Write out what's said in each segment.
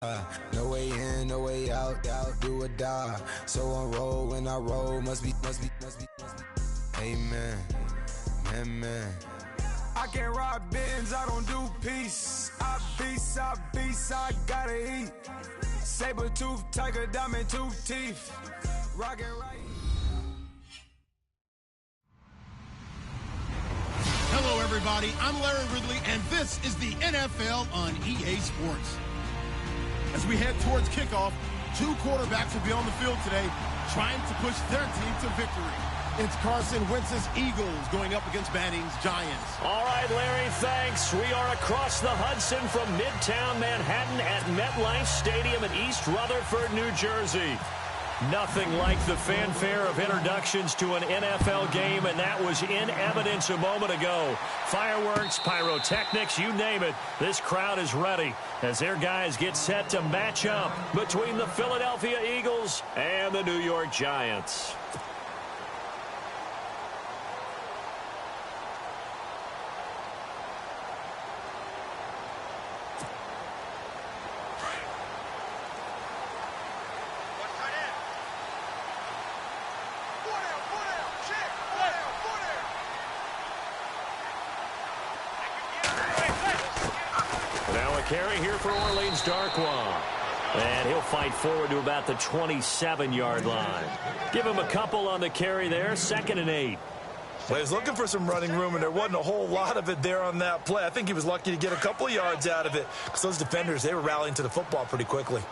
No way in, no way out, do or die. So on roll when I roll, must be. Amen, amen. I can't ride Benz, I don't do peace. I beast, I gotta eat. Saber tooth, tiger, diamond tooth teeth. Rocket right. Hello, everybody. I'm Larry Ridley, and this is the NFL on EA Sports. As we head towards kickoff, two quarterbacks will be on the field today trying to push their team to victory. It's Carson Wentz's Eagles going up against Manning's Giants. All right, Larry, thanks. We are across the Hudson from Midtown Manhattan at MetLife Stadium in East Rutherford, New Jersey. Nothing like the fanfare of introductions to an NFL game, and that was in evidence a moment ago. Fireworks, pyrotechnics, you name it. This crowd is ready as their guys get set to match up between the Philadelphia Eagles and the New York Giants. Carry here for Orleans Darkwa. And he'll fight forward to about the 27-yard line. Give him a couple on the carry there, 2nd and 8. Well, he was looking for some running room, and there wasn't a whole lot of it there on that play. I think he was lucky to get a couple of yards out of it because those defenders, they were rallying to the football pretty quickly.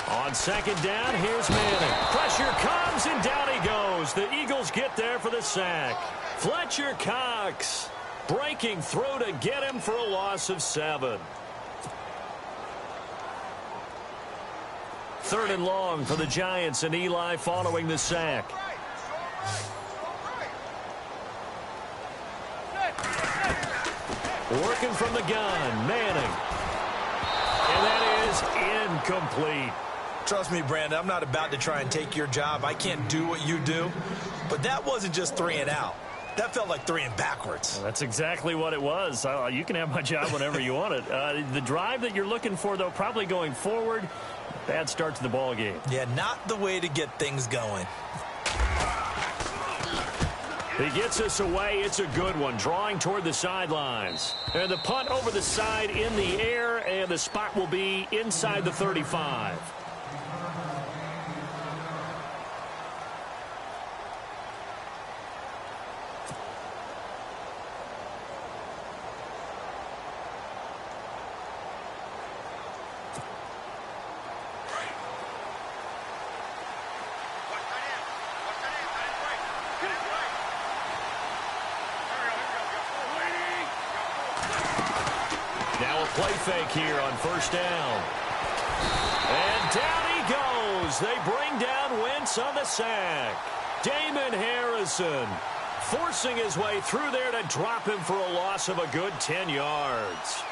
On 2nd down, here's Manning. Pressure comes, and down he goes. The Eagles get there for the sack. Fletcher Cox breaking through to get him for a loss of 7. 3rd and long for the Giants, and Eli following the sack. Working from the gun, Manning. And that is incomplete. Trust me, Brandon, I'm not about to try and take your job. I can't do what you do. But that wasn't just 3 and out. That felt like 3 and backwards. Well, that's exactly what it was. You can have my job whenever you want it. The drive that you're looking for, though, probably going forward, bad start to the ball game. Yeah, not the way to get things going. He gets us away. It's a good one, drawing toward the sidelines. And the punt over the side in the air, and the spot will be inside the 35. Play fake here on 1st down. And down he goes. They bring down Wentz on the sack. Damon Harrison forcing his way through there to drop him for a loss of a good 10 yards.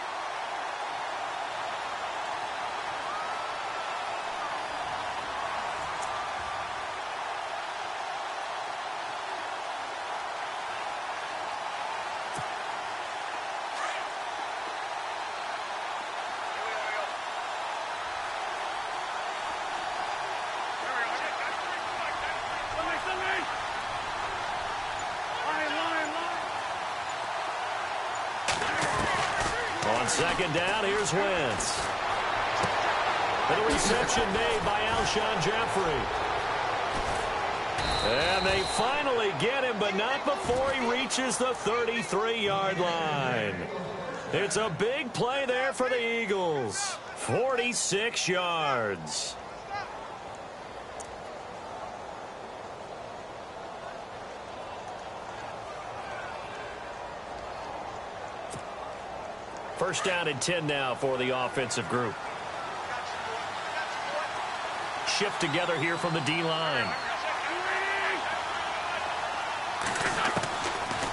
On 2nd down, here's Wentz. And a reception made by Alshon Jeffrey. And they finally get him, but not before he reaches the 33-yard line. It's a big play there for the Eagles. 46 yards. First down and 10 now for the offensive group. Shift together here from the D-line.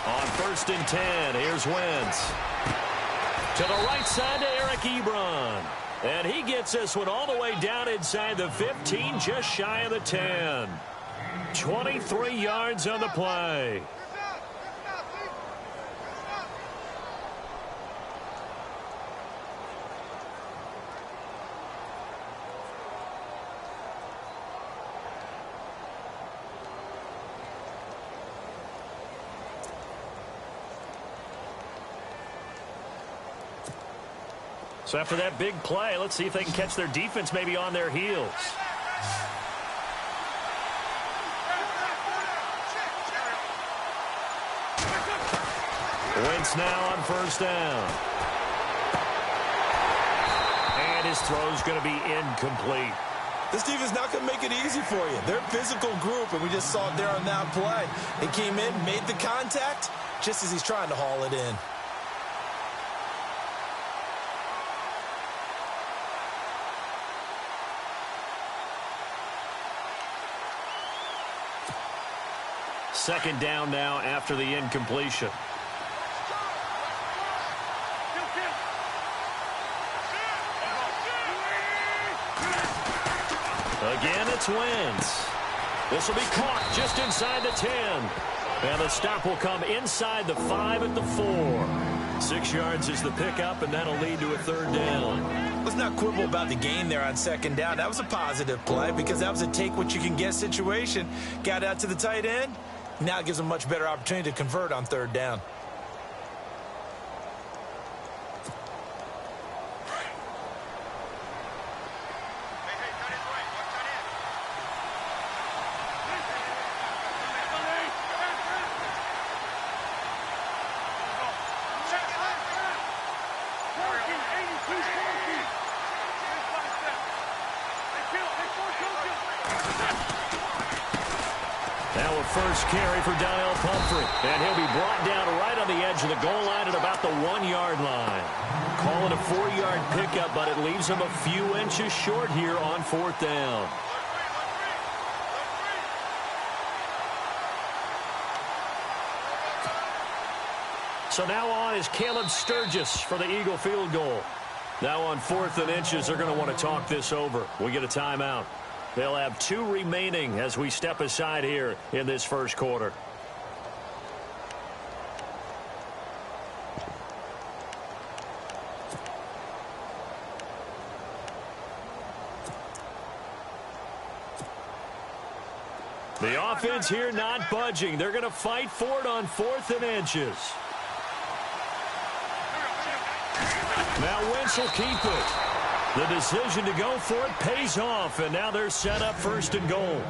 On 1st and 10, here's Wentz. To the right side to Eric Ebron. And he gets this one all the way down inside the 15, just shy of the 10. 23 yards on the play. So after that big play, let's see if they can catch their defense maybe on their heels. Wentz now on first down. And his throw's going to be incomplete. This defense not going to make it easy for you. They're a physical group, and we just saw it there on that play. They came in, made the contact, just as he's trying to haul it in. Second down now after the incompletion. Again, it's Wentz. This will be caught just inside the 10. And the stop will come inside the 5 at the 4. 6 yards is the pickup, and that'll lead to a third down. Let's not quibble about the gain there on second down. That was a positive play because that was a take-what-you-can-get situation. Got out to the tight end. Now it gives them a much better opportunity to convert on third down. Now a first carry for Donnell Pumphrey. And he'll be brought down right on the edge of the goal line at about the 1-yard line. Call it a 4-yard pickup, but it leaves him a few inches short here on fourth down. So now on is Caleb Sturgis for the Eagle field goal. Now on 4th and inches, they're going to want to talk this over. We get a timeout. They'll have 2 remaining as we step aside here in this first quarter. The offense here not budging. They're going to fight for it on 4th and inches. Now Wentz will keep it. The decision to go for it pays off, and now they're set up 1st and goal.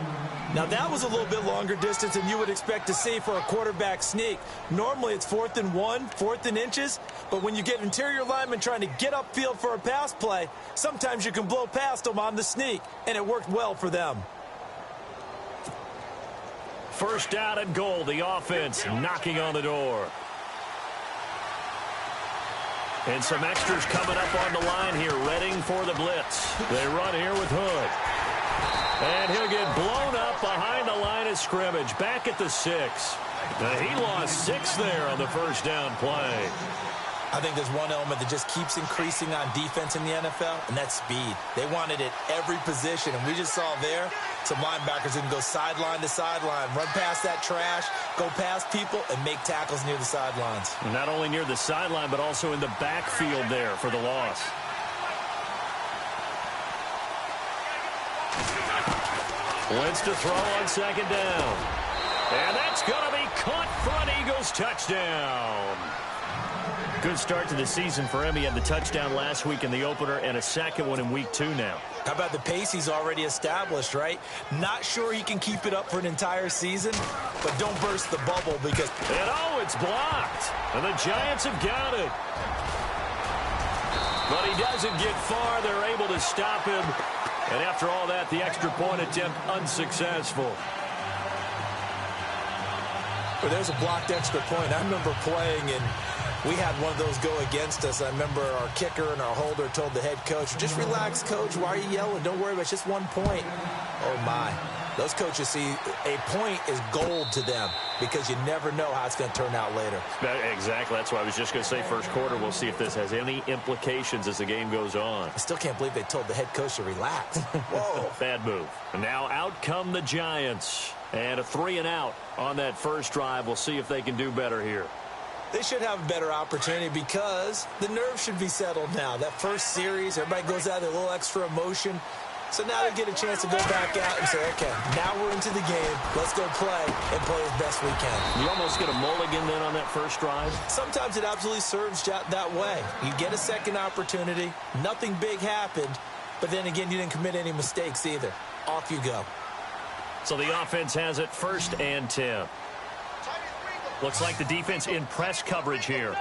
Now that was a little bit longer distance than you would expect to see for a quarterback sneak. Normally it's 4th and 1, 4th and inches, but when you get interior linemen trying to get upfield for a pass play, sometimes you can blow past them on the sneak, and it worked well for them. First down and goal, the offense knocking on the door. And some extras coming up on the line here, readying for the blitz. They run here with Hood. And he'll get blown up behind the line of scrimmage, back at the 6. He lost 6 there on the first down play. I think there's one element that just keeps increasing on defense in the NFL, and that's speed. They want it at every position, and we just saw there some linebackers who can go sideline to sideline, run past that trash, go past people, and make tackles near the sidelines. Not only near the sideline, but also in the backfield there for the loss. Wentz to throw on second down. And that's going to be caught for an Eagles touchdown. Good start to the season for him. He had the touchdown last week in the opener and a second one in week 2 now. How about the pace he's already established, right? Not sure he can keep it up for an entire season, but don't burst the bubble because... And oh, it's blocked. And the Giants have got it. But he doesn't get far. They're able to stop him. And after all that, the extra point attempt unsuccessful. Well, there's a blocked extra point. I remember playing and we had one of those go against us. I remember our kicker and our holder told the head coach, just relax, coach. Why are you yelling? Don't worry about it. It's just 1 point. Oh, my. Those coaches see a point is gold to them because you never know how it's going to turn out later. Exactly. That's why I was just going to say first quarter. We'll see if this has any implications as the game goes on. I still can't believe they told the head coach to relax. Whoa. Bad move. And now out come the Giants. And a 3-and-out on that first drive. We'll see if they can do better here. They should have a better opportunity because the nerves should be settled now. That first series, everybody goes out with a little extra emotion. So now they get a chance to go back out and say, okay, now we're into the game. Let's go play and play as best we can. You almost get a mulligan then on that first drive? Sometimes it absolutely serves that way. You get a second opportunity. Nothing big happened. But then again, you didn't commit any mistakes either. Off you go. So the offense has it 1st and 10. Looks like the defense in press coverage here.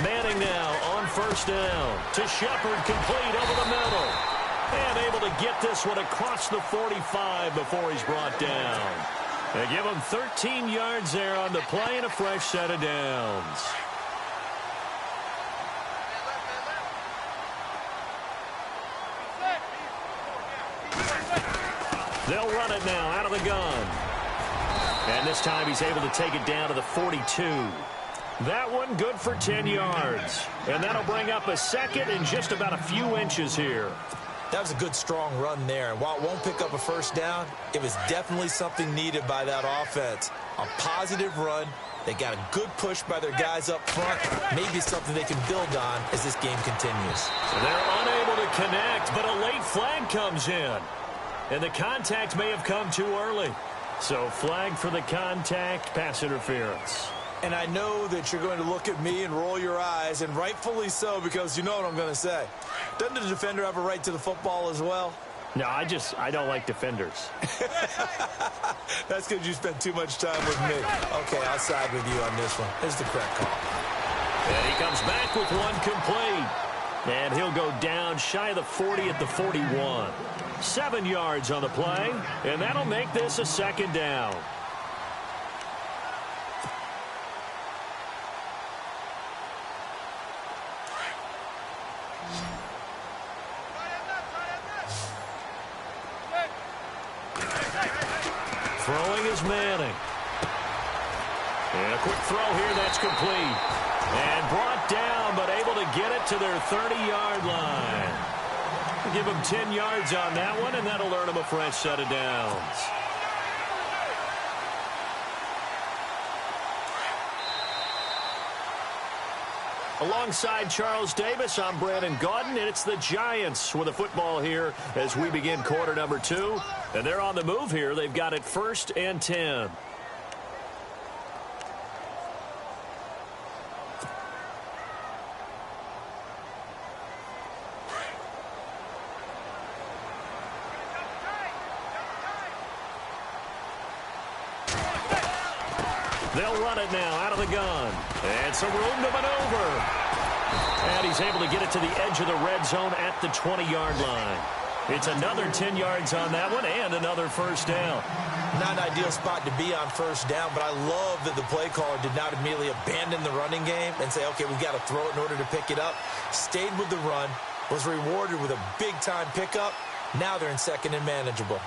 Manning now on 1st down to Shepard, complete over the middle. And able to get this one across the 45 before he's brought down. They give him 13 yards there on the play and a fresh set of downs. They'll run it now out of the gun. And this time he's able to take it down to the 42. That one good for 10 yards. And that'll bring up a second and just about a few inches here. That was a good, strong run there. And while it won't pick up a first down, it was definitely something needed by that offense. A positive run. They got a good push by their guys up front. Maybe something they can build on as this game continues. So they're unable to connect, but a late flag comes in. And the contact may have come too early. So flag for the contact, pass interference. And I know that you're going to look at me and roll your eyes, and rightfully so, because you know what I'm going to say. Doesn't the defender have a right to the football as well? No, I don't like defenders. That's because you spent too much time with me. Okay, I'll side with you on this one. Here's the correct call. And he comes back with one complete. And he'll go down shy of the 40 at the 41. 7 yards on the play, and that'll make this a 2nd down. Throwing is Manning. And a quick throw here, that's complete. And brought down, but able to get it to their 30-yard line. We'll give them 10 yards on that one, and that'll earn them a fresh set of downs. Alongside Charles Davis, I'm Brandon Gaudin, and it's the Giants with the football here as we begin quarter number 2. And they're on the move here. They've got it 1st and 10. They'll run it now out of the gun. And some room to maneuver. And he's able to get it to the edge of the red zone at the 20-yard line. It's another 10 yards on that one and another first down. Not an ideal spot to be on first down, but I love that the play caller did not immediately abandon the running game and say, okay, we've got to throw it in order to pick it up. Stayed with the run, was rewarded with a big-time pickup. Now they're in 2nd and manageable.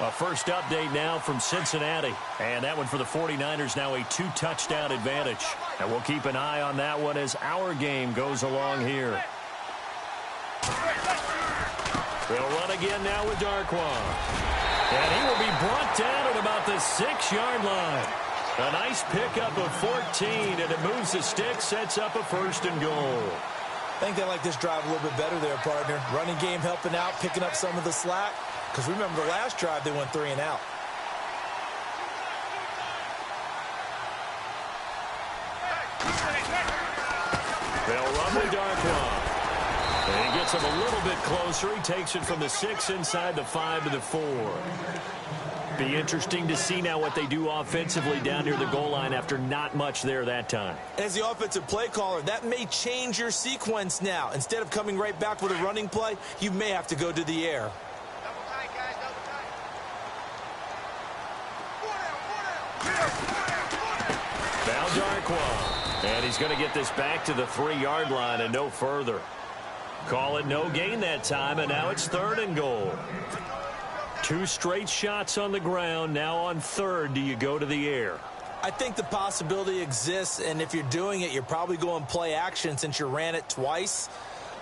A first update now from Cincinnati. And that one for the 49ers, now a 2-touchdown advantage. And we'll keep an eye on that one as our game goes along here. They'll run again now with Darkwa. And he will be brought down at about the 6-yard line. A nice pickup of 14, and it moves the stick, sets up a 1st and goal. I think they like this drive a little bit better there, partner. Running game helping out, picking up some of the slack. Because remember, the last drive, they went 3 and out. They'll run with Darkwa. And he gets him a little bit closer. He takes it from the 6 inside the 5 to the 4. Be interesting to see now what they do offensively down near the goal line after not much there that time. As the offensive play caller, that may change your sequence now. Instead of coming right back with a running play, you may have to go to the air. Now Darkwa. And he's going to get this back to the 3-yard line and no further. Call it no gain that time, and now it's 3rd and goal. 2 straight shots on the ground. Now on 3rd, do you go to the air? I think the possibility exists, and if you're doing it, you're probably going play action since you ran it twice.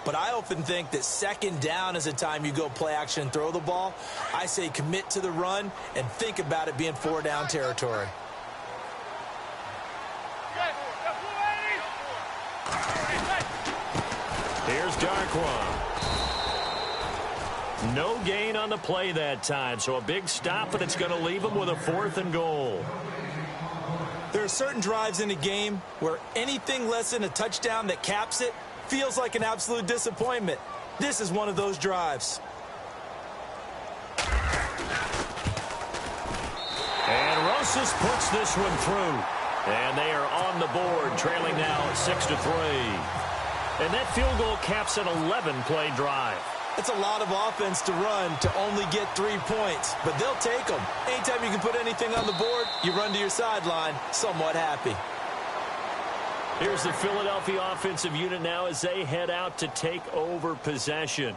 But I often think that 2nd down is the time you go play action and throw the ball. I say commit to the run and think about it being 4-down territory. Here's Darkwa. No gain on the play that time, so a big stop, and it's going to leave him with a 4th and goal. There are certain drives in a game where anything less than a touchdown that caps it feels like an absolute disappointment. This is one of those drives. And Rosas puts this one through. And they are on the board, trailing now 6-3. And that field goal caps an 11-play drive. It's a lot of offense to run to only get 3 points, but they'll take them. Anytime you can put anything on the board, you run to your sideline somewhat happy. Here's the Philadelphia offensive unit now as they head out to take over possession.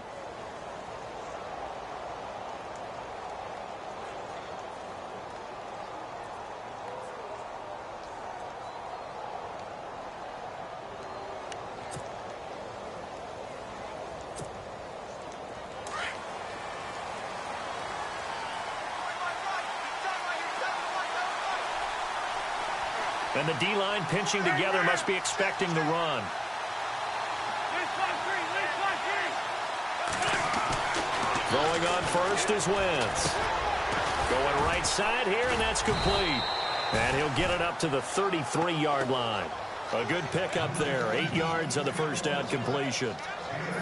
And the D-line pinching together must be expecting the run. Throwing on first is Wentz. Going right side here, and that's complete. And he'll get it up to the 33-yard line. A good pickup there. 8 yards on the first down completion.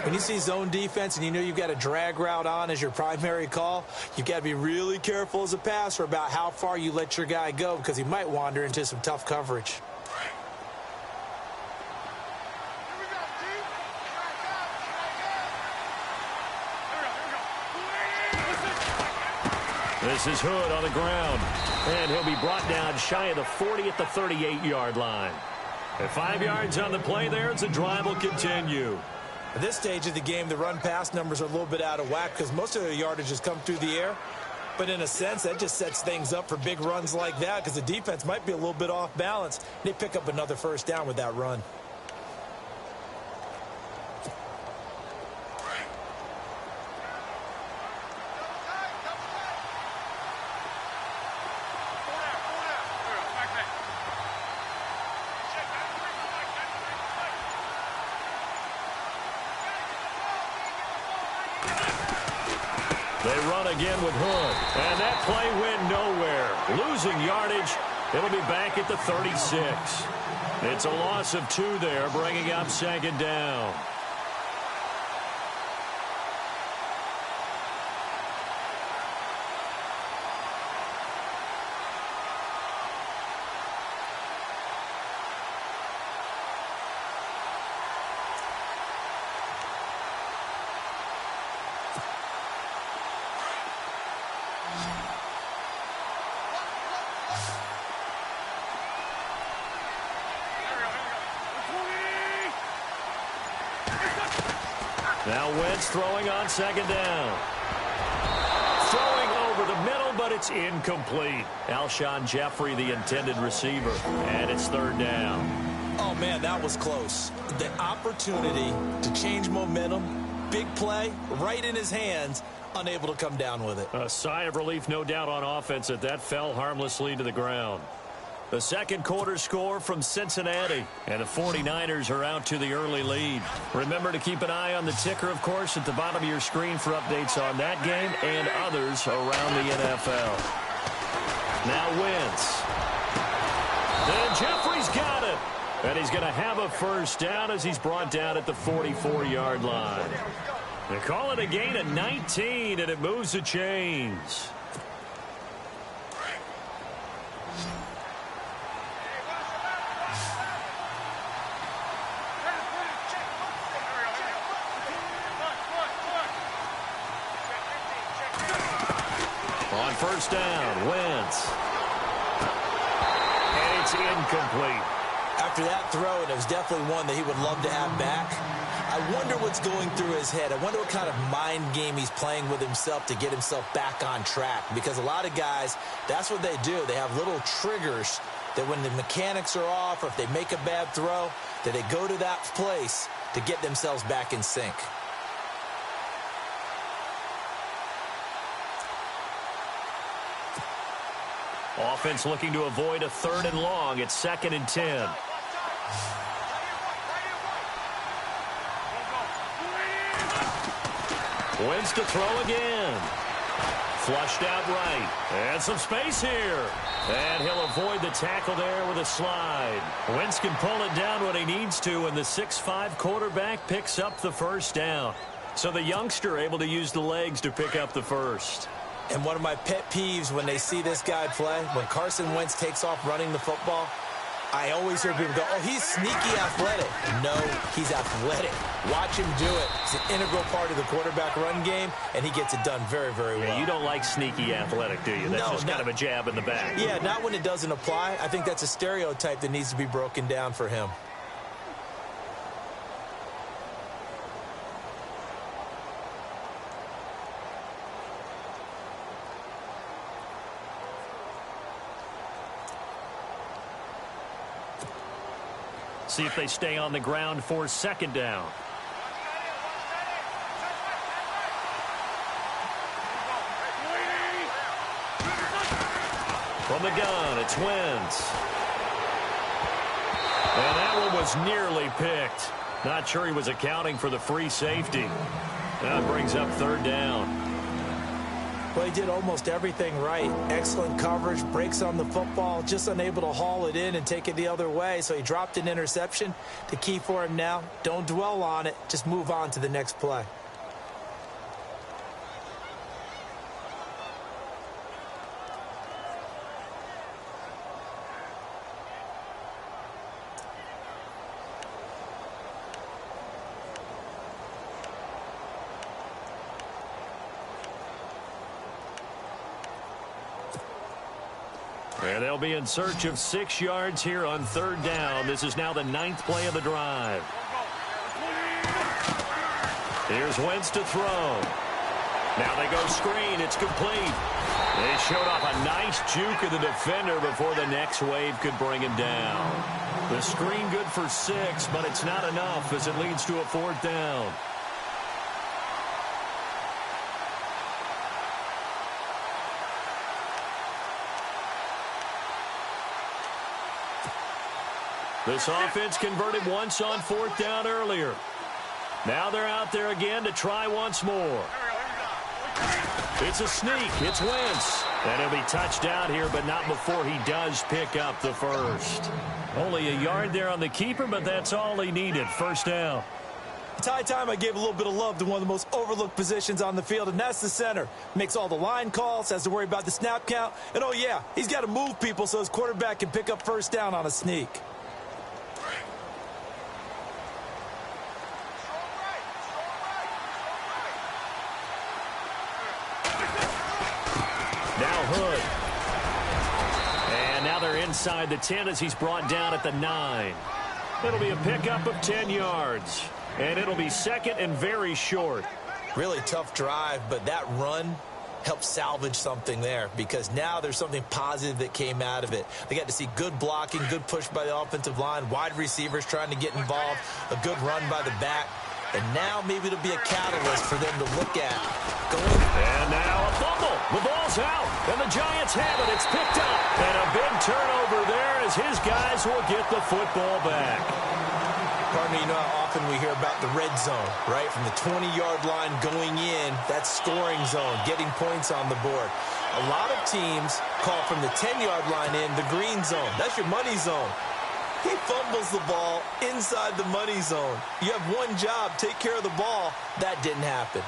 When you see zone defense and you know you've got a drag route on as your primary call, you've got to be really careful as a passer about how far you let your guy go because he might wander into some tough coverage. This is Hood on the ground. And he'll be brought down shy of the 40 at the 38-yard line. At 5 yards on the play there, the drive will continue. At this stage of the game, the run-pass numbers are a little bit out of whack because most of the yardage has come through the air. But in a sense, that just sets things up for big runs like that because the defense might be a little bit off balance. They pick up another first down with that run. They run again with Hood. And that play went nowhere. Losing yardage. It'll be back at the 36. It's a loss of 2 there, bringing up 2nd down. Now Wentz throwing on 2nd down. Throwing over the middle, but it's incomplete. Alshon Jeffrey, the intended receiver, and it's 3rd down. Oh, man, that was close. The opportunity to change momentum, big play, right in his hands, unable to come down with it. A sigh of relief, no doubt, on offense that fell harmlessly to the ground. The second quarter score from Cincinnati, and the 49ers are out to the early lead. Remember to keep an eye on the ticker, of course, at the bottom of your screen for updates on that game and others around the NFL. Now Wentz. And Jeffrey's got it. And he's going to have a first down as he's brought down at the 44-yard line. They call it a gain of 19, and it moves the chains. On first down, Wentz. And it's incomplete. After that throw, and it was definitely one that he would love to have back. I wonder what's going through his head. I wonder what kind of mind game he's playing with himself to get himself back on track. Because a lot of guys, that's what they do. They have little triggers that when the mechanics are off or if they make a bad throw, that they go to that place to get themselves back in sync. Offense looking to avoid a 3rd and long. It's 2nd and 10. Wentz to throw again. Flushed out right. And some space here. And he'll avoid the tackle there with a slide. Wentz can pull it down when he needs to, and the 6'5" quarterback picks up the first down. So the youngster able to use the legs to pick up the first. And one of my pet peeves when they see this guy play, when Carson Wentz takes off running the football, I always hear people go, oh, he's sneaky athletic. No, he's athletic. Watch him do it. It's an integral part of the quarterback run game, and he gets it done very, very well. Yeah, you don't like sneaky athletic, do you? That's just kind of a jab in the back. Yeah, not when it doesn't apply. I think that's a stereotype that needs to be broken down for him. See if they stay on the ground for second down. From the gun, it's Wentz. And that one was nearly picked. Not sure he was accounting for the free safety. That brings up third down. Well, he did almost everything right. Excellent coverage, breaks on the football, just unable to haul it in and take it the other way. So he dropped an interception. The key for him now, don't dwell on it. Just move on to the next play. And they'll be in search of 6 yards here on third down. This is now the 9th play of the drive. Here's Wentz to throw. Now they go screen. It's complete. They showed off a nice juke of the defender before the next wave could bring him down. The screen good for 6, but it's not enough as it leads to a 4th down. This offense converted once on 4th down earlier. Now they're out there again to try once more. It's a sneak. It's Wentz. And he'll be touched out here, but not before he does pick up the first. Only a yard there on the keeper, but that's all he needed. First down. It's high time I gave a little bit of love to one of the most overlooked positions on the field, and that's the center. Makes all the line calls, has to worry about the snap count. And, oh, yeah, he's got to move people so his quarterback can pick up first down on a sneak. Inside the 10 as he's brought down at the 9. It'll be a pickup of 10 yards. And it'll be second and very short. Really tough drive, but that run helped salvage something there because now there's something positive that came out of it. They got to see good blocking, good push by the offensive line, wide receivers trying to get involved, a good run by the back. And now maybe it'll be a catalyst for them to look at. And now a fumble. The ball's out. And the Giants have it. It's picked up. And a big turnover there as his guys will get the football back. Pardon me, you know how often we hear about the red zone, right? From the 20-yard line going in, that's scoring zone, getting points on the board. A lot of teams call from the 10-yard line in the green zone. That's your money zone. He fumbles the ball inside the money zone. You have one job, take care of the ball. That didn't happen.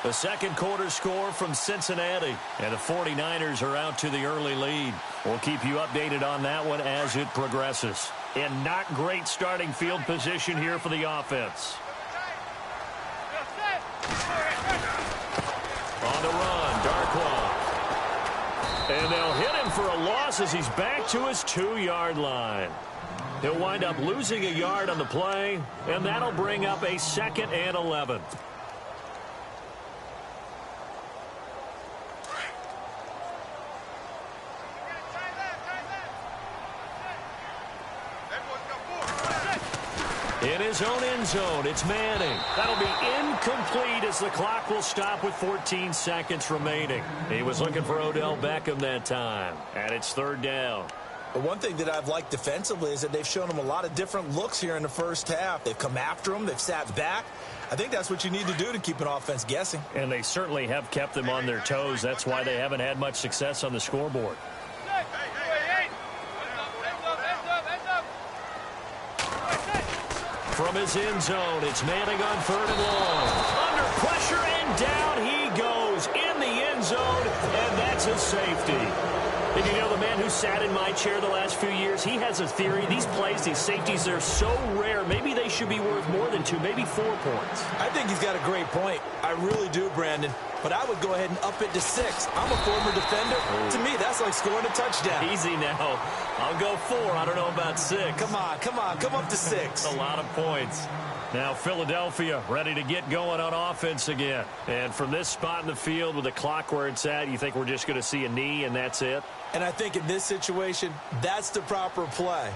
The second quarter score from Cincinnati. And the 49ers are out to the early lead. We'll keep you updated on that one as it progresses. And not great starting field position here for the offense. On the run, Darkwa. And they'll hit him for a loss as he's back to his 2-yard line. He'll wind up losing a yard on the play, and that'll bring up a 2nd and 11. In his own end zone, it's Manning. That'll be incomplete as the clock will stop with 14 seconds remaining. He was looking for Odell Beckham that time, and it's 3rd down. But one thing that I've liked defensively is that they've shown them a lot of different looks here in the first half. They've come after them. They've sat back. I think that's what you need to do to keep an offense guessing. And they certainly have kept them on their toes. That's why they haven't had much success on the scoreboard. From his end zone, it's Manning on 3rd and long. Under pressure, and down he goes in the end zone, and that's a safety. And you know, the man who sat in my chair the last few years, he has a theory. These plays, these safeties, they're so rare. Maybe they should be worth more than 2, maybe 4 points. I think he's got a great point. I really do, Brandon. But I would go ahead and up it to 6. I'm a former defender. To me, that's like scoring a touchdown. Easy now. I'll go 4. I don't know about 6. Come on. Come up to 6. A lot of points. Now Philadelphia ready to get going on offense again. And from this spot in the field with the clock where it's at, you think we're just going to see a knee and that's it? And I think in this situation, that's the proper play.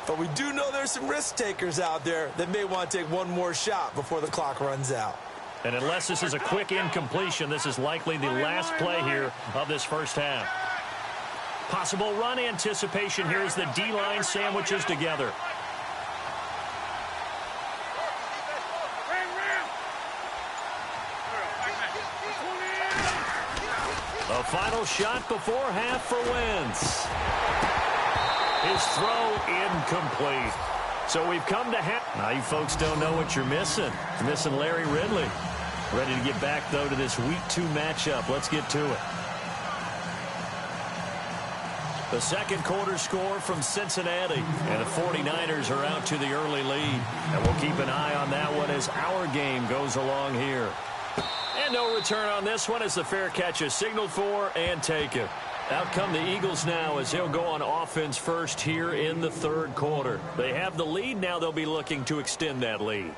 But we do know there's some risk takers out there that may want to take one more shot before the clock runs out. And unless this is a quick incompletion, this is likely the last play here of this first half. Possible run anticipation here as the D-line sandwiches together. A final shot before half for Wentz. His throw incomplete. So we've come to half. Now you folks don't know what you're missing. You're missing Larry Ridley. Ready to get back, though, to this Week 2 matchup. Let's get to it. The second quarter score from Cincinnati. And the 49ers are out to the early lead. And we'll keep an eye on that one as our game goes along here. And no return on this one as the fair catch is signaled for and taken. Out come the Eagles now as they'll go on offense first here in the third quarter. They have the lead. Now they'll be looking to extend that lead.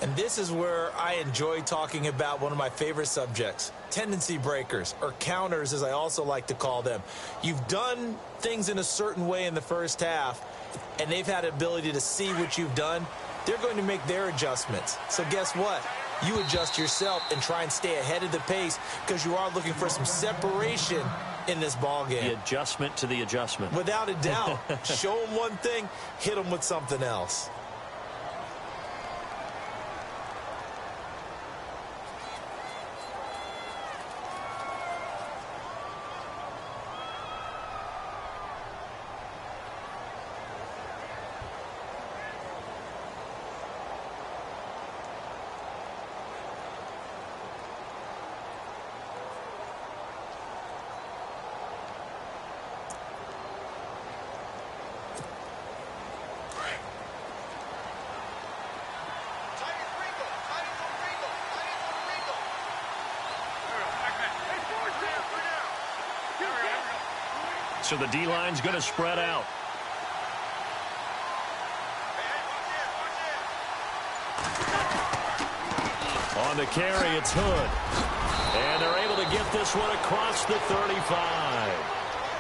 And this is where I enjoy talking about one of my favorite subjects, tendency breakers, or counters as I also like to call them. You've done things in a certain way in the first half, and they've had the ability to see what you've done. They're going to make their adjustments. So guess what? You adjust yourself and try and stay ahead of the pace because you are looking for some separation in this ball game. The adjustment to the adjustment. Without a doubt. Show them one thing, hit them with something else. So the D-line's going to spread out. On the carry, it's Hood. And they're able to get this one across the 35.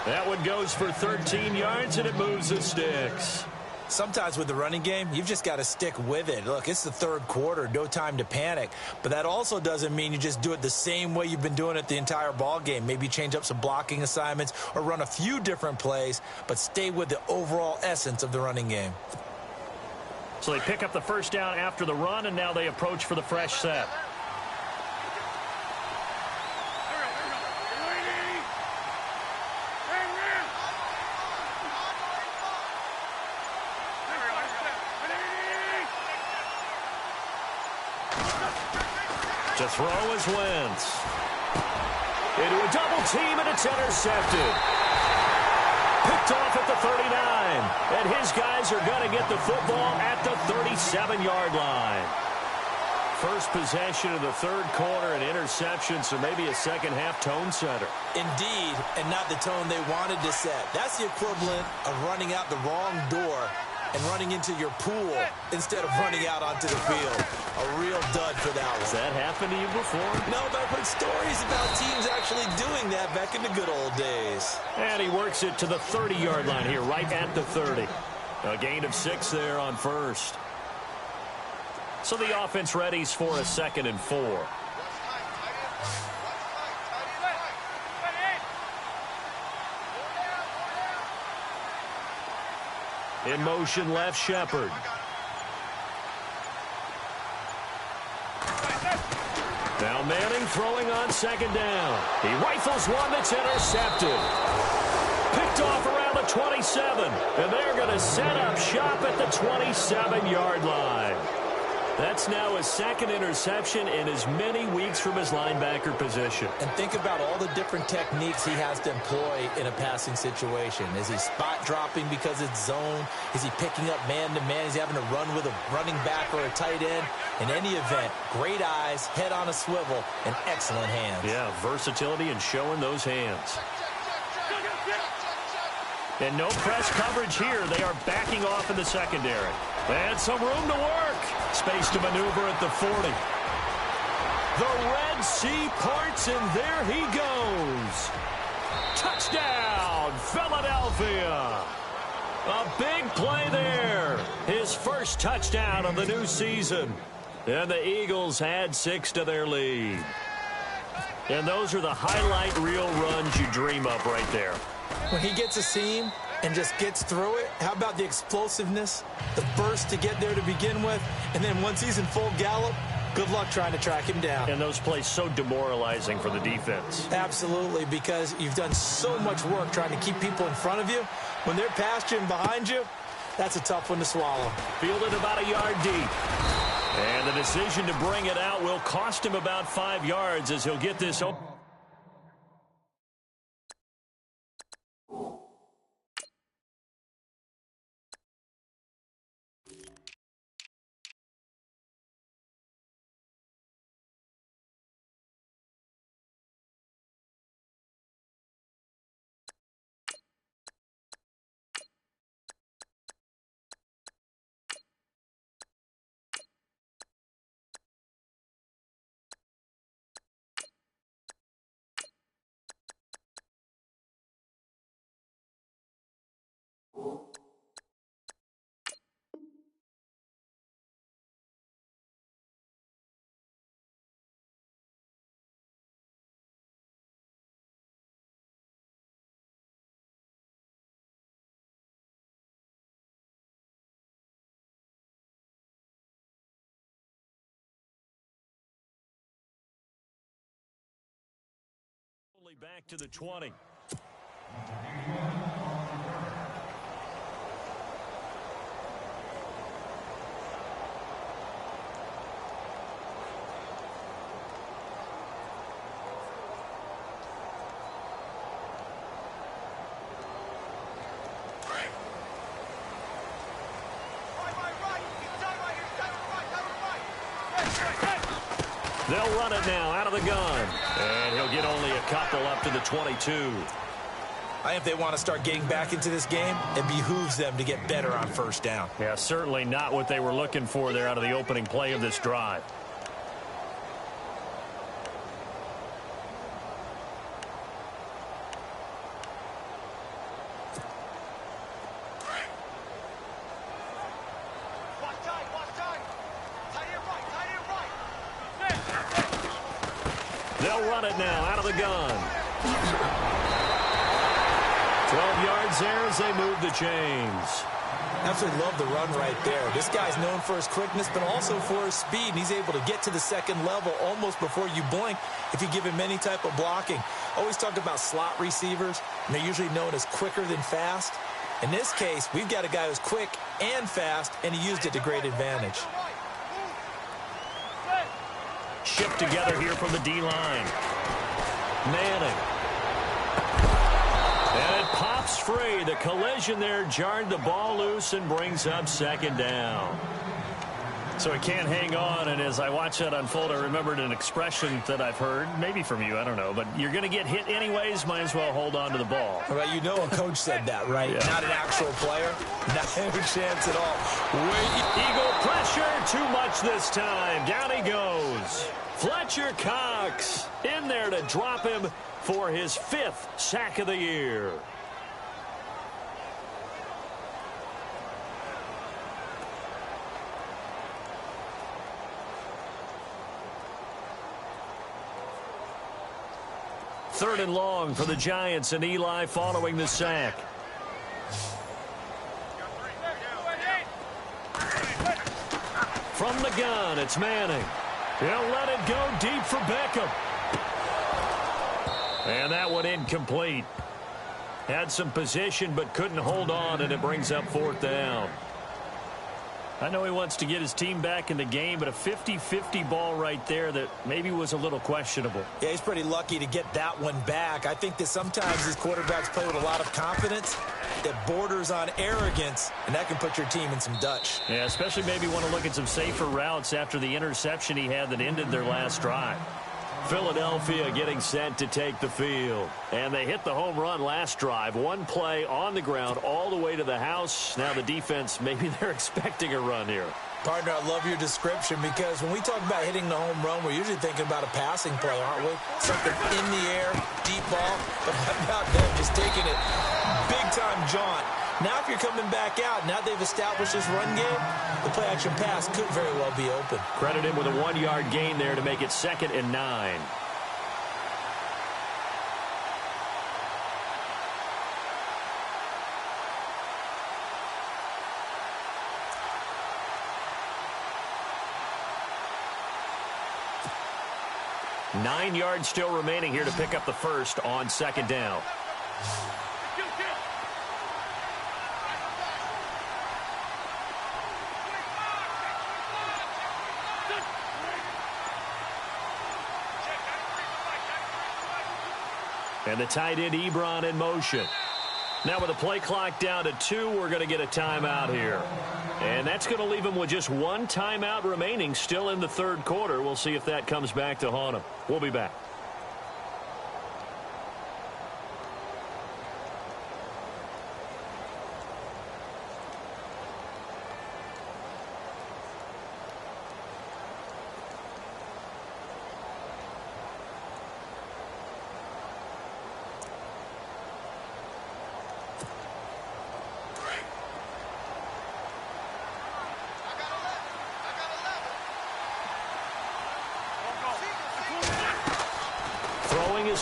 That one goes for 13 yards, and it moves the sticks. Sometimes with the running game, you've just got to stick with it. Look, it's the third quarter, no time to panic. But that also doesn't mean you just do it the same way you've been doing it the entire ball game. Maybe change up some blocking assignments or run a few different plays, but stay with the overall essence of the running game. So they pick up the first down after the run, and now they approach for the fresh set. To throw is Wentz. Into a double team, and it's intercepted. Picked off at the 39. And his guys are going to get the football at the 37-yard line. First possession of the third quarter, an interception, so maybe a second-half tone setter. Indeed, and not the tone they wanted to set. That's the equivalent of running out the wrong door and running into your pool instead of running out onto the field. A real dud for that one. Has that happened to you before? No, but I've heard stories about teams actually doing that back in the good old days. And he works it to the 30-yard line here, right at the 30. A gain of 6 there on first. So the offense readies for a 2nd and 4. In motion left, Shepard. Now Manning throwing on second down. He rifles one that's intercepted. Picked off around the 27. And they're going to set up shop at the 27-yard line. That's now his second interception in as many weeks from his linebacker position. And think about all the different techniques he has to employ in a passing situation. Is he spot dropping because it's zone? Is he picking up man-to-man? Is he having to run with a running back or a tight end? In any event, great eyes, head on a swivel, and excellent hands. Yeah, versatility and showing those hands. And no press coverage here. They are backing off in the secondary. And some room to work. Space to maneuver at the 40. The Red Sea parts, and there he goes. Touchdown, Philadelphia. A big play there. His first touchdown of the new season. And the Eagles add 6 to their lead. And those are the highlight reel runs you dream of right there. When he gets a seam and just gets through it, how about the explosiveness, the burst to get there to begin with, and then once he's in full gallop, good luck trying to track him down. And those plays so demoralizing for the defense. Absolutely, because you've done so much work trying to keep people in front of you. When they're past you and behind you, that's a tough one to swallow. Fielded about a yard deep. And the decision to bring it out will cost him about 5 yards as he'll get this open. Back to the 20. They'll run it now out of the gun. And he'll get only a couple up to the 22. I think if they want to start getting back into this game, it behooves them to get better on first down. Yeah, certainly not what they were looking for there out of the opening play of this drive. They'll run it now out of the gun. 12 yards there as they move the chains. Absolutely love the run right there. This guy's known for his quickness, but also for his speed. And he's able to get to the second level almost before you blink if you give him any type of blocking. Always talk about slot receivers, and they're usually known as quicker than fast. In this case, we've got a guy who's quick and fast, and he used it to great advantage. Shift together here from the D-line. Manning. And it pops free. The collision there jarred the ball loose and brings up second down. So he can't hang on, and as I watch that unfold, I remembered an expression that I've heard, maybe from you, I don't know, but you're going to get hit anyways, might as well hold on to the ball. Well, you know a coach said that, right? Yeah. Not an actual player. Not any chance at all. Eagle pressure, too much this time. Down he goes. Fletcher Cox in there to drop him for his 5th sack of the year. Third and long for the Giants, and Eli following the sack. From the gun, it's Manning. He'll let it go deep for Beckham. And that one incomplete. Had some position but couldn't hold on, and it brings up 4th down. I know he wants to get his team back in the game, but a 50-50 ball right there that maybe was a little questionable. Yeah, he's pretty lucky to get that one back. I think that sometimes these quarterbacks play with a lot of confidence that borders on arrogance, and that can put your team in some Dutch. Yeah, especially maybe want to look at some safer routes after the interception he had that ended their last drive. Philadelphia getting set to take the field. And they hit the home run last drive. One play on the ground all the way to the house. Now the defense, maybe they're expecting a run here. Partner, I love your description because when we talk about hitting the home run, we're usually thinking about a passing play, aren't we? Something in the air, deep ball. But how about them just taking it big-time jaunt? Now if you're coming back out, now they've established this run game, the play-action pass could very well be open. Credit him with a 1-yard gain there to make it 2nd and 9. Nine yards still remaining here to pick up the first on 2nd down. And the tight end Ebron in motion. Now with the play clock down to 2, we're going to get a timeout here. And that's going to leave him with just 1 timeout remaining still in the 3rd quarter. We'll see if that comes back to haunt him. We'll be back.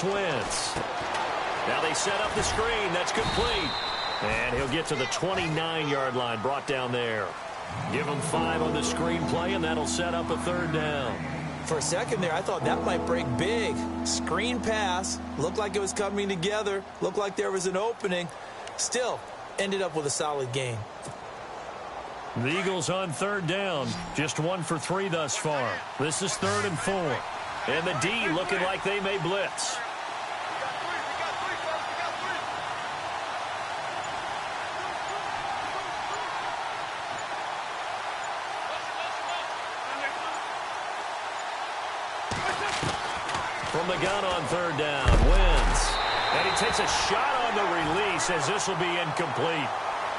Wentz. Now they set up the screen. That's complete. And he'll get to the 29-yard line, brought down there. Give him 5 on the screenplay, and that'll set up a 3rd down. For a second there, I thought that might break big. Screen pass. Looked like it was coming together. Looked like there was an opening. Still, ended up with a solid gain. The Eagles on 3rd down. Just 1 for 3 thus far. This is 3rd and 4. And the D looking like they may blitz. From the gun on 3rd down, Wentz. And he takes a shot on the release as this will be incomplete.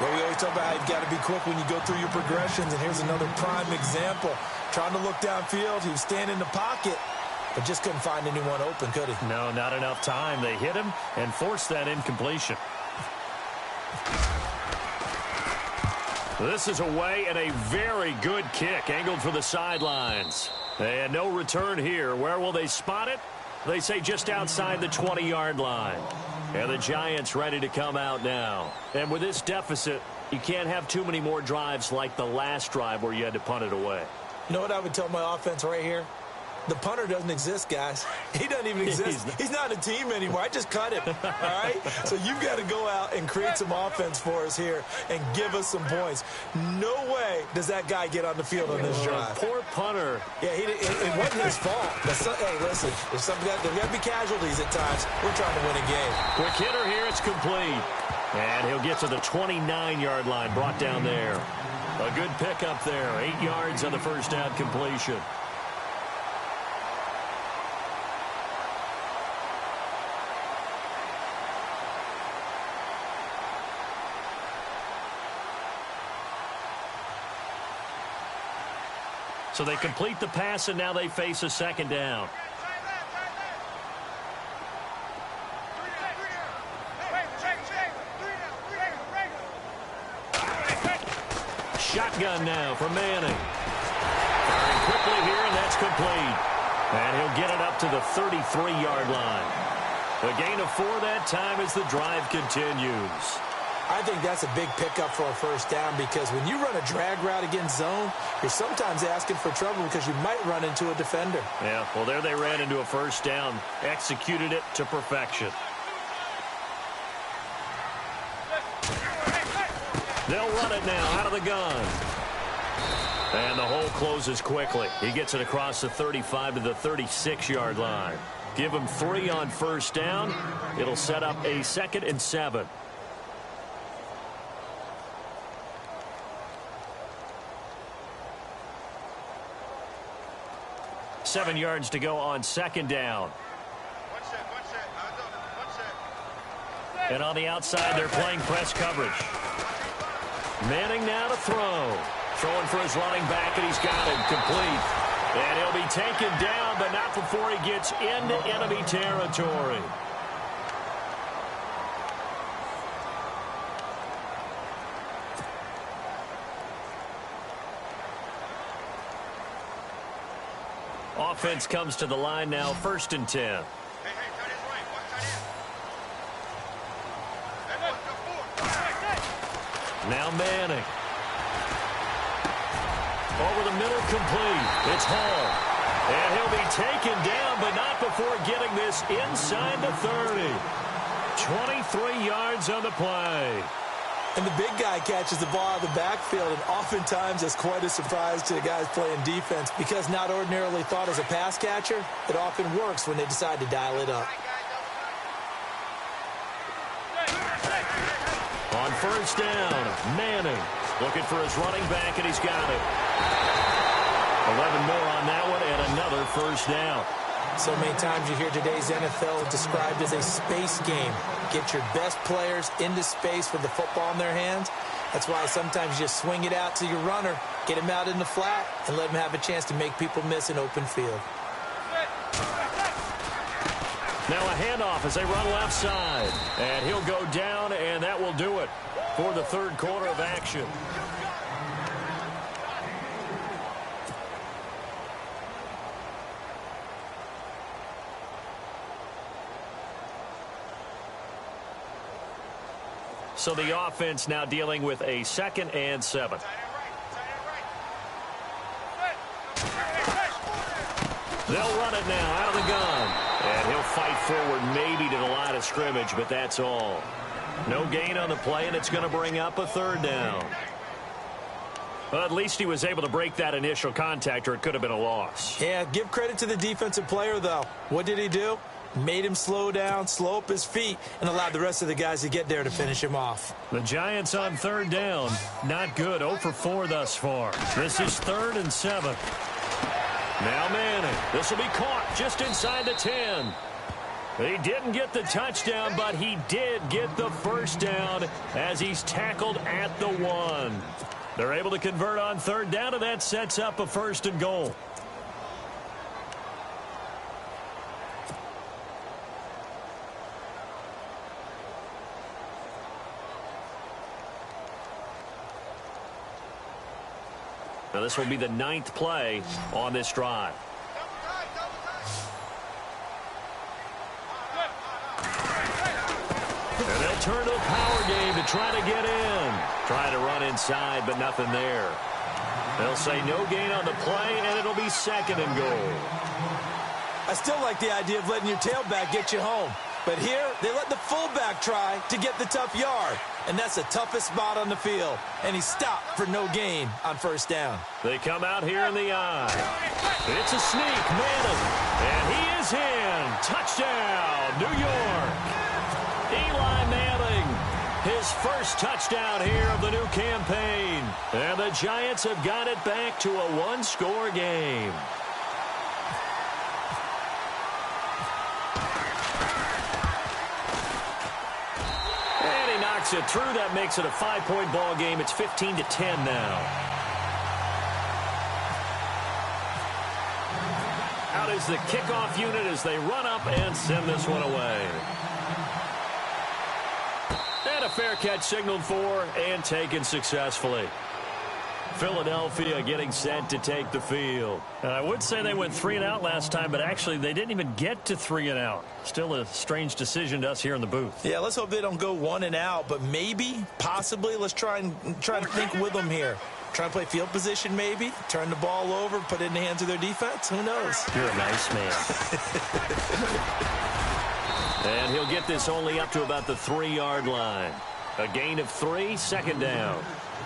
Well, we always talk about how you've got to be quick when you go through your progressions, and here's another prime example. Trying to look downfield, he was standing in the pocket, but just couldn't find anyone open, could he? No, not enough time. They hit him and forced that incompletion. This is away and a very good kick angled for the sidelines. And no return here. Where will they spot it? They say just outside the 20-yard line. And the Giants ready to come out now. And with this deficit, you can't have too many more drives like the last drive where you had to punt it away. You know what I would tell my offense right here? The punter doesn't exist, guys. He doesn't even exist. He's not a team anymore. I just cut him, all right? So you've got to go out and create some offense for us here and give us some points. No way does that guy get on the field on this drive. Poor punter. Yeah, it wasn't his fault. Hey, listen, there's got to be casualties at times. We're trying to win a game. Quick hitter here. It's complete. And he'll get to the 29-yard line, brought down there. A good pickup there. 8 yards on the first down completion. So they complete the pass, and now they face a second down. Shotgun now for Manning. Firing quickly here, and that's complete. And he'll get it up to the 33-yard line. A gain of 4 that time as the drive continues. I think that's a big pickup for a first down because when you run a drag route against zone, you're sometimes asking for trouble because you might run into a defender. Yeah, well, there they ran into a first down, executed it to perfection. They'll run it now out of the gun. And the hole closes quickly. He gets it across the 35 to the 36-yard line. Give him 3 on first down. It'll set up a 2nd and 7. Seven yards to go on 2nd down. And on the outside, they're playing press coverage. Manning now to throw. Throwing for his running back, and he's got him complete. And he'll be taken down, but not before he gets into enemy territory. Offense comes to the line now, 1st and 10. Now Manning. Over the middle, complete. It's Hall. And he'll be taken down, but not before getting this inside the 30. 23 yards on the play. And the big guy catches the ball out of the backfield, and oftentimes that's quite a surprise to the guys playing defense because not ordinarily thought as a pass catcher, it often works when they decide to dial it up. On first down, Manning looking for his running back, and he's got it. 11 more on that one, and another first down. So many times you hear today's NFL described as a space game. Get your best players into space with the football in their hands. That's why sometimes you swing it out to your runner, get him out in the flat, and let him have a chance to make people miss an open field. Now a handoff as they run left side. And he'll go down, and that will do it for the 3rd quarter of action. So the offense now dealing with a 2nd and 7. They'll run it now out of the gun. And he'll fight forward maybe to the line of scrimmage, but that's all. No gain on the play, and it's going to bring up a 3rd down. Well, at least he was able to break that initial contact, or it could have been a loss. Yeah, give credit to the defensive player, though. What did he do? Made him slow down, slow up his feet, and allowed the rest of the guys to get there to finish him off. The Giants on 3rd down. Not good. 0 for 4 thus far. This is 3rd and 7. Now Manning. This will be caught just inside the 10. He didn't get the touchdown, but he did get the first down as he's tackled at the 1. They're able to convert on 3rd down, and that sets up a 1st and goal. Now this will be the 9th play on this drive. And they'll turn to the power game to try to get in. Trying to run inside, but nothing there. They'll say no gain on the play, and it'll be 2nd and goal. I still like the idea of letting your tailback get you home. But here, they let the fullback try to get the tough yard. And that's the toughest spot on the field. And he stopped for no gain on 1st down. They come out here in the eye. It's a sneak, Manning. And he is in. Touchdown, New York. Eli Manning, his first touchdown here of the new campaign. And the Giants have got it back to a 1-score game. It through. That makes it a 5-point ball game. It's 15-10 now. Out is the kickoff unit as they run up and send this one away. And a fair catch signaled for and taken successfully. Philadelphia getting set to take the field. And I would say they went 3 and out last time, but actually they didn't even get to 3 and out. Still a strange decision to us here in the booth. Yeah, let's hope they don't go 1 and out, but maybe, possibly, let's try to think with them here. Try and play field position maybe, turn the ball over, put it in the hands of their defense. Who knows? You're a nice man. And he'll get this only up to about the 3-yard line. A gain of 3, 2nd down.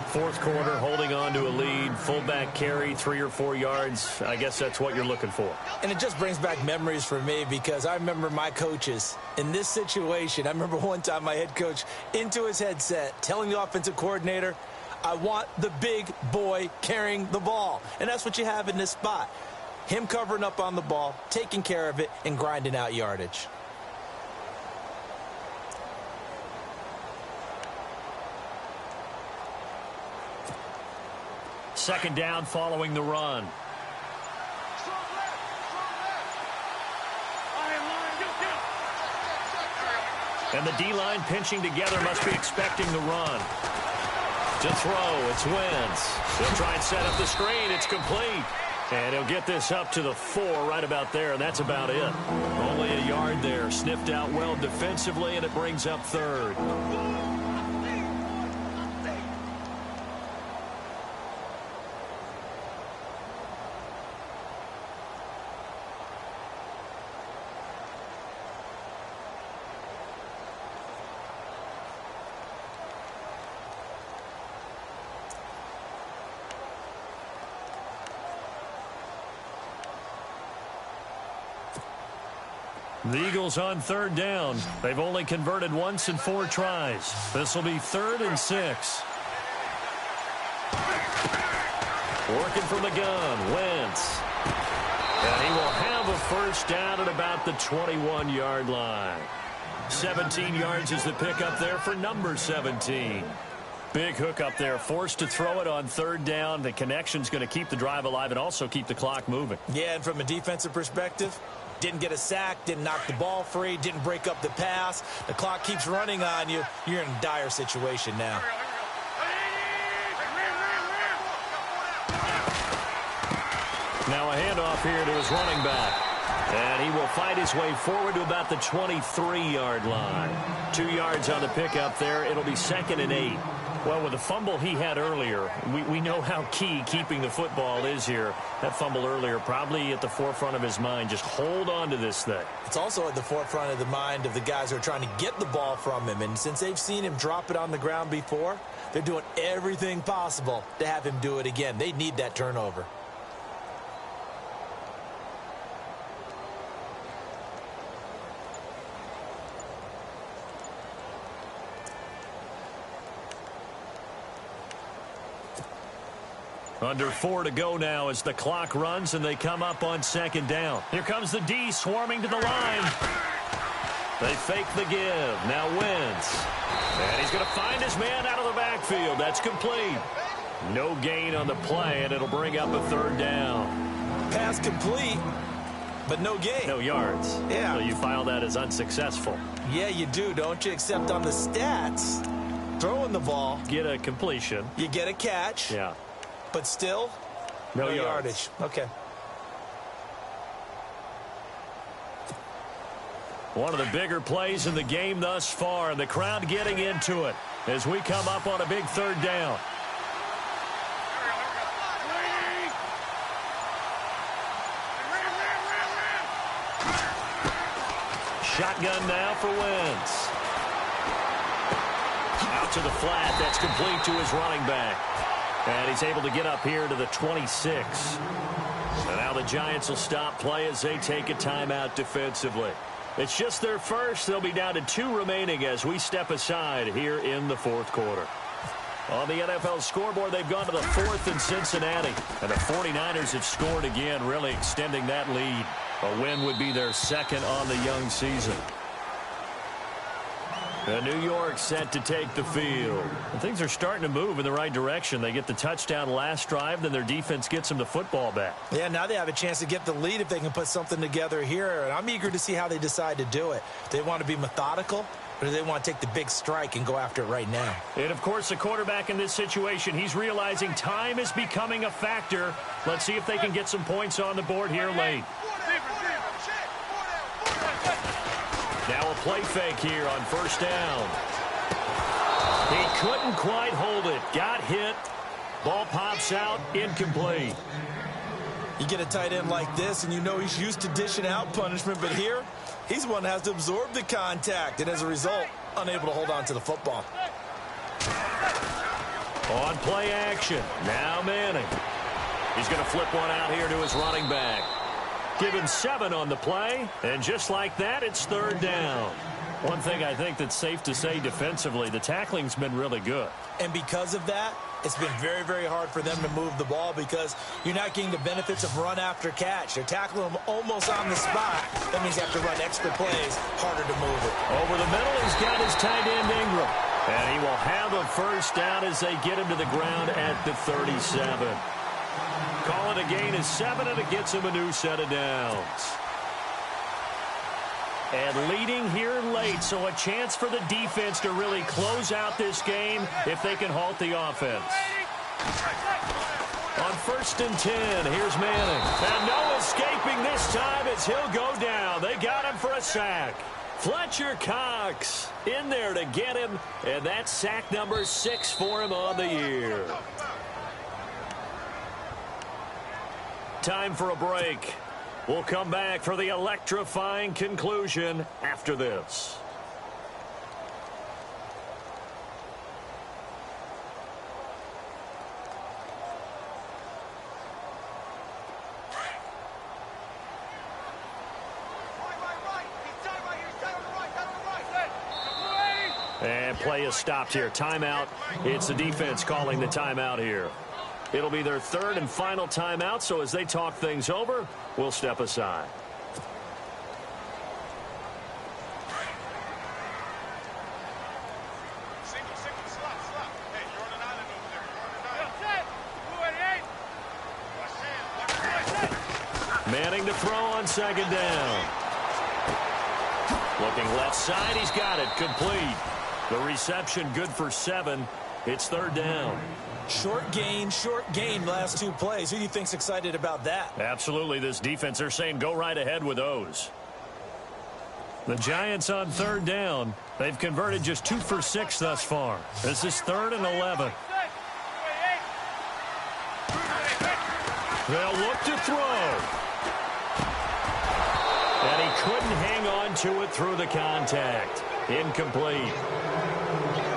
Fourth quarter, holding on to a lead. Fullback carry, 3 or 4 yards. I guess that's what you're looking for. And it just brings back memories for me because I remember my coaches in this situation. I remember one time my head coach into his headset telling the offensive coordinator, I want the big boy carrying the ball. And that's what you have in this spot. Him covering up on the ball, taking care of it, and grinding out yardage. Second down following the run. And the D-line pinching together must be expecting the run. To throw, it's Wentz. He'll try and set up the screen. It's complete. And he'll get this up to the 4 right about there, and that's about it. Only a yard there. Sniffed out well defensively, and it brings up 3rd. The Eagles on 3rd down. They've only converted once in 4 tries. This will be 3rd and 6. Working from the gun, Wentz. And he will have a first down at about the 21-yard line. 17 yards is the pickup there for number 17. Big hook up there, forced to throw it on 3rd down. The connection's going to keep the drive alive and also keep the clock moving. Yeah, and from a defensive perspective, didn't get a sack, didn't knock the ball free, didn't break up the pass. The clock keeps running on you. You're in a dire situation now. Now a handoff here to his running back. And he will fight his way forward to about the 23-yard line. 2 yards on the pickup there. It'll be 2nd and 8. Well, with the fumble he had earlier, we know how key keeping the football is here. That fumble earlier probably at the forefront of his mind. Just hold on to this thing. It's also at the forefront of the mind of the guys who are trying to get the ball from him. And since they've seen him drop it on the ground before, they're doing everything possible to have him do it again. They need that turnover. Under 4 to go now as the clock runs and they come up on 2nd down. Here comes the D swarming to the line. They fake the give. Now Wentz. And he's going to find his man out of the backfield. That's complete. No gain on the play, and it'll bring up a 3rd down. Pass complete, but no gain. No yards. Yeah. So you file that as unsuccessful. Yeah, you do, don't you? Except on the stats, throwing the ball. Get a completion. You get a catch. Yeah. But still, no yardage. Okay. One of the bigger plays in the game thus far, and the crowd getting into it as we come up on a big 3rd down. Shotgun now for Wentz. Out to the flat. That's complete to his running back. And he's able to get up here to the 26. And now the Giants will stop play as they take a timeout defensively. It's just their first. They'll be down to 2 remaining as we step aside here in the 4th quarter. On the NFL scoreboard, they've gone to the 4th in Cincinnati. And the 49ers have scored again, really extending that lead. A win would be their 2nd on the young season. And New York set to take the field. And things are starting to move in the right direction. They get the touchdown last drive, then their defense gets them the football back. Yeah, now they have a chance to get the lead if they can put something together here. And I'm eager to see how they decide to do it. They want to be methodical. or do they want to take the big strike and go after it right now? And, of course, the quarterback in this situation, he's realizing time is becoming a factor. Let's see if they can get some points on the board here late. Now a play fake here on first down. He couldn't quite hold it. Got hit. Ball pops out. Incomplete. You get a tight end like this, and you know he's used to dishing out punishment, but here, he's one that has to absorb the contact, and as a result, unable to hold on to the football. On play action. Now Manning. He's going to flip one out here to his running back. Give him 7 on the play, and just like that, it's third down. One thing I think that's safe to say defensively, the tackling's been really good. And because of that, it's been very, very hard for them to move the ball because you're not getting the benefits of run after catch. They're tackling them almost on the spot. That means you have to run extra plays, harder to move it. Over the middle, he's got his tight end Ingram. And he will have a first down as they get him to the ground at the 37. Call it a gain of 7, and it gets him a new set of downs. And leading here late, so a chance for the defense to really close out this game if they can halt the offense. On 1st and 10, here's Manning. And no escaping this time as he'll go down. They got him for a sack. Fletcher Cox in there to get him, and that's sack number 6 for him on the year. Time for a break. We'll come back for the electrifying conclusion after this. And play is stopped here. Timeout. It's the defense calling the timeout here. It'll be their 3rd and final timeout, so as they talk things over, we'll step aside. Manning to throw on 2nd down. Looking left side, he's got it. Complete. The reception good for 7. It's 3rd down. Short gain last 2 plays. Who do you think's excited about that? Absolutely. This defense, they're saying go right ahead with those. The Giants on 3rd down. They've converted just 2 for 6 thus far. This is 3rd and 11. They'll look to throw. And he couldn't hang on to it through the contact. Incomplete.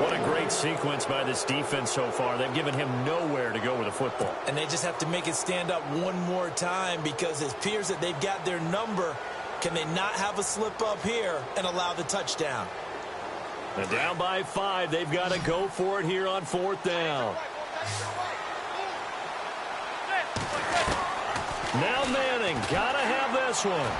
What a great sequence by this defense so far. They've given him nowhere to go with the football. And they just have to make it stand up one more time because it appears that they've got their number. Can they not have a slip up here and allow the touchdown? And down by 5, they've got to go for it here on 4th down. Now Manning, got to have this one.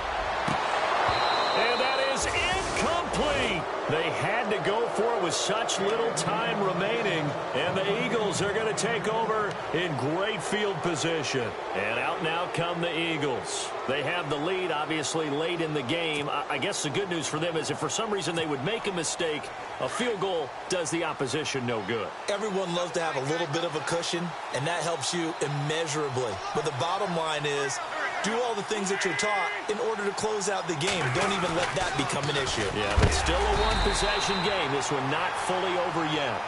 And that is incomplete. They had to go for it with such little time remaining. And the Eagles are going to take over in great field position. And out now come the Eagles. They have the lead, obviously, late in the game. I guess the good news for them is if for some reason they would make a mistake, a field goal does the opposition no good. Everyone loves to have a little bit of a cushion, and that helps you immeasurably. But the bottom line is, do all the things that you're taught in order to close out the game. Don't even let that become an issue. Yeah, but still a one-possession game. This one not fully over yet.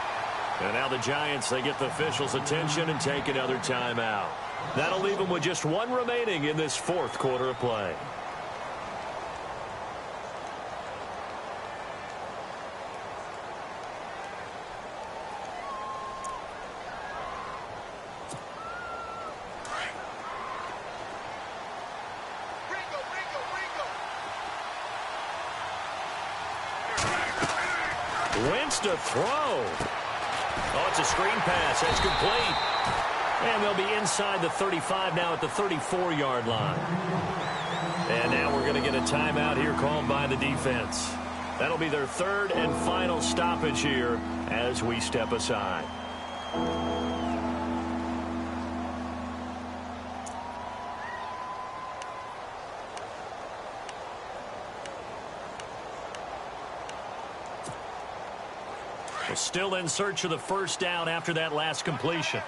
And now the Giants, they get the officials' attention and take another timeout. That'll leave them with just 1 remaining in this 4th quarter of play. Wentz to throw. Oh, it's a screen pass. That's complete. And they'll be inside the 35 now at the 34-yard line. And now we're going to get a timeout here called by the defense. That'll be their 3rd and final stoppage here as we step aside. Still in search of the first down after that last completion.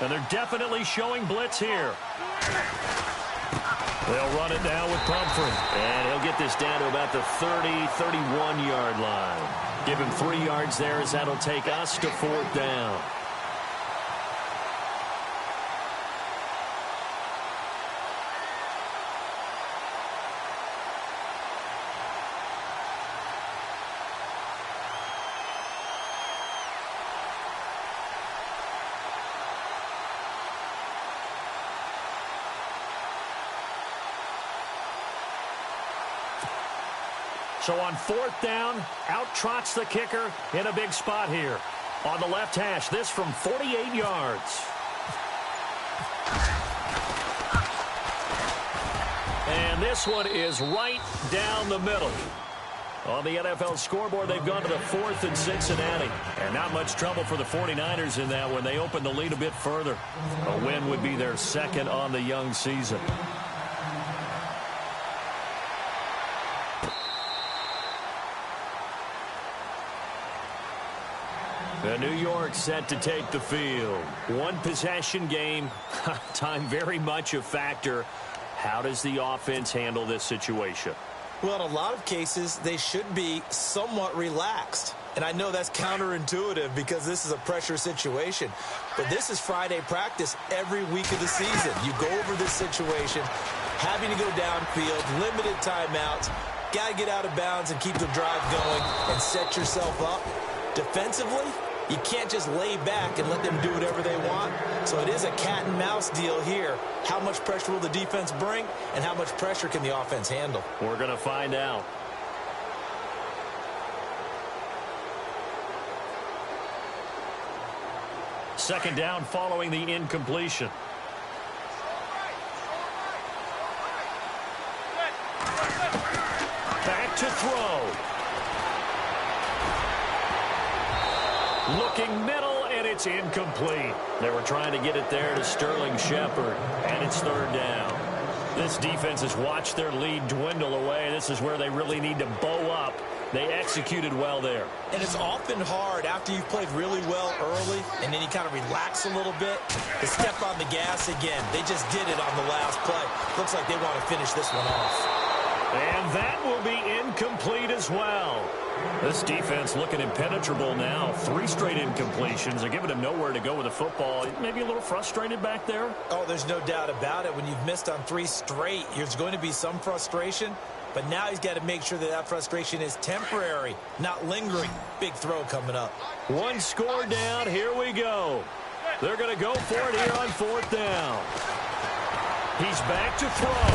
And they're definitely showing blitz here. They'll run it now with Pumphrey. And he'll get this down to about the 30, 31-yard line. Give him 3 yards there as that'll take us to 4th down. So on 4th down, out trots the kicker in a big spot here. On the left hash, this from 48 yards. And this one is right down the middle. On the NFL scoreboard, they've gone to the 4th and Cincinnati. And not much trouble for the 49ers in that when they open the lead a bit further. A win would be their 2nd on the young season. The New York set to take the field. One possession game. Time very much a factor. How does the offense handle this situation? Well, in a lot of cases, they should be somewhat relaxed. And I know that's counterintuitive because this is a pressure situation. But this is Friday practice every week of the season. You go over this situation, having to go downfield, limited timeouts, got to get out of bounds and keep the drive going and set yourself up. Defensively, you can't just lay back and let them do whatever they want. So it is a cat and mouse deal here. How much pressure will the defense bring, and how much pressure can the offense handle? We're going to find out. Second down following the incompletion. Back to throw. Looking middle, and it's incomplete. They were trying to get it there to Sterling Shepard, and it's 3rd down. This defense has watched their lead dwindle away. This is where they really need to bow up. They executed well there. And it's often hard after you've played really well early, and then you kind of relax a little bit, to step on the gas again. They just did it on the last play. Looks like they want to finish this one off. And that will be incomplete as well. This defense looking impenetrable now. 3 straight incompletions. They're giving him nowhere to go with the football. Maybe a little frustrated back there. Oh, there's no doubt about it. When you've missed on 3 straight, there's going to be some frustration. But now he's got to make sure that that frustration is temporary, not lingering. Big throw coming up. 1 score down. Here we go. They're going to go for it here on 4th down. He's back to throw.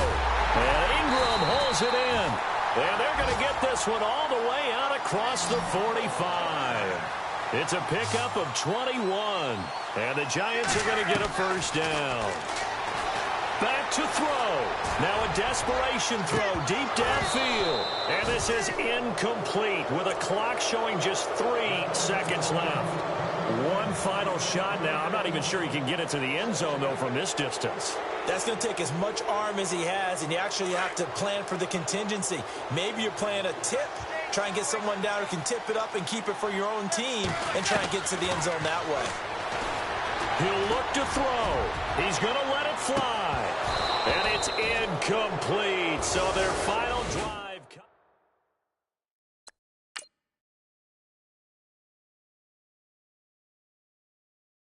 And Ingram holds it in. And they're going to get this one all the way out across the 45. It's a pickup of 21. And the Giants are going to get a first down. Back to throw. Now a desperation throw deep downfield. And this is incomplete with a clock showing just 3 seconds left. One final shot now. I'm not even sure he can get it to the end zone, though, from this distance. That's going to take as much arm as he has, and you actually have to plan for the contingency. Maybe you're playing a tip. Try and get someone down who can tip it up and keep it for your own team and try and get to the end zone that way. He'll look to throw. He's going to let it fly. And it's incomplete. So their final drive.